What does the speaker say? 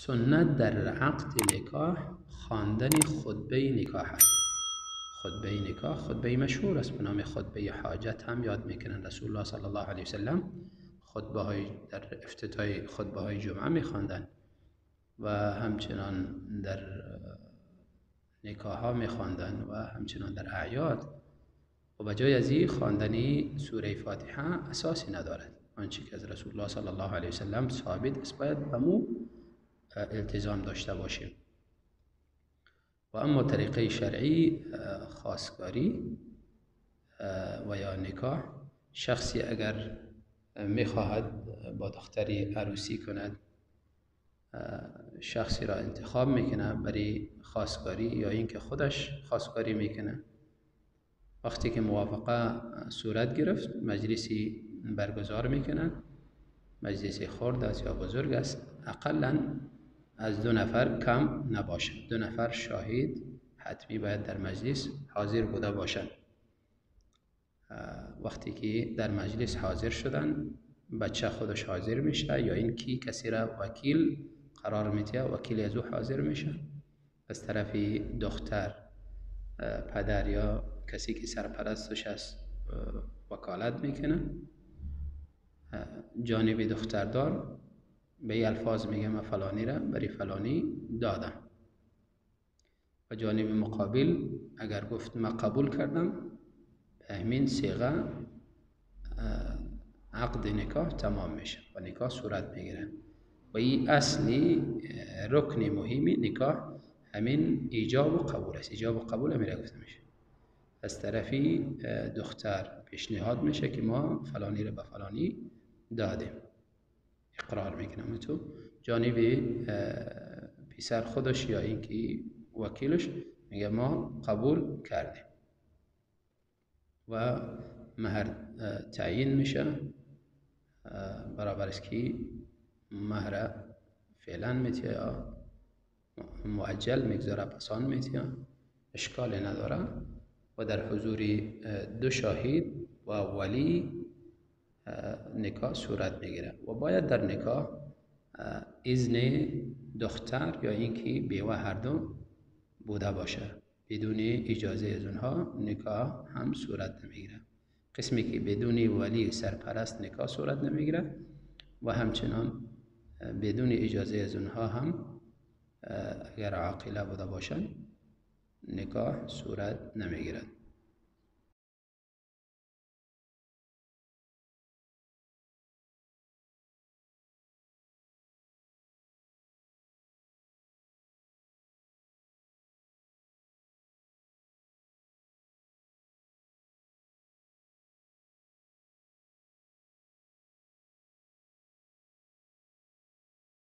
سنت در عقد نکاح خواندن خطبه نکاح است. خطبه نکاح خطبه مشهور است به نام خطبه حاجت هم یاد میکنن. رسول الله صلی الله علیه وسلم خطبه های در افتتاح خطبه های جمعه میخواندن و همچنان در نکاح ها میخواندن و همچنان در اعیاد. و بجای از این خواندن سوره فاتحه اساسی ندارد. آنچه که از رسول الله صلی الله علیه وسلم ثابت است باید به مو التزام داشته باشیم. و اما طریقه شرعی خواستگاری و یا نکاح، شخصی اگر میخواهد با دختری عروسی کند، شخصی را انتخاب میکنه برای خواستگاری یا اینکه خودش خواستگاری میکنه. وقتی که موافقه صورت گرفت مجلسی برگزار میکنه، مجلسی خرد است یا بزرگ است، اقلاً از 2 نفر کم نباشد. 2 نفر شاهد حتمی باید در مجلس حاضر بوده باشند. وقتی که در مجلس حاضر شدن، بچه خودش حاضر میشه یا این کی کسی را وکیل قرار میده، وکیل از او حاضر میشه. از طرف دختر پدر یا کسی که سرپرستش است وکالت میکنه. جانب دختردار به این الفاظ میگه من فلانی را برای فلانی دادم و جانب مقابل اگر گفت من قبول کردم، به همین صیغه عقد نکاح تمام میشه و نکاح صورت میگیره. و این اصلی رکن مهمی نکاح همین ایجاب و قبول است. ایجاب و قبول همیشه گفته میشه. از طرفی دختر پیشنهاد میشه که ما فلانی را به فلانی دادیم، اقرار میکنم تو. جانب پسر خودش یا اینکه وکیلش میگه ما قبول کردیم و مهر تعیین میشه. برابر است که مهر فعلا میتیه یا معجل میگذاره پسان میتیه، اشکال نداره. و در حضور 2 شاهد و ولی نکاح صورت میگیره و باید در نکاح اذن دختر یا اینکه بیوه هر دو بوده باشه. بدون اجازه از اونها نکاح هم صورت نمیگیره. قسمی که بدون ولی سرپرست نکاح صورت نمیگیره و همچنان بدون اجازه از اونها هم اگر عاقله بوده باشن نکاح صورت نمیگیرد.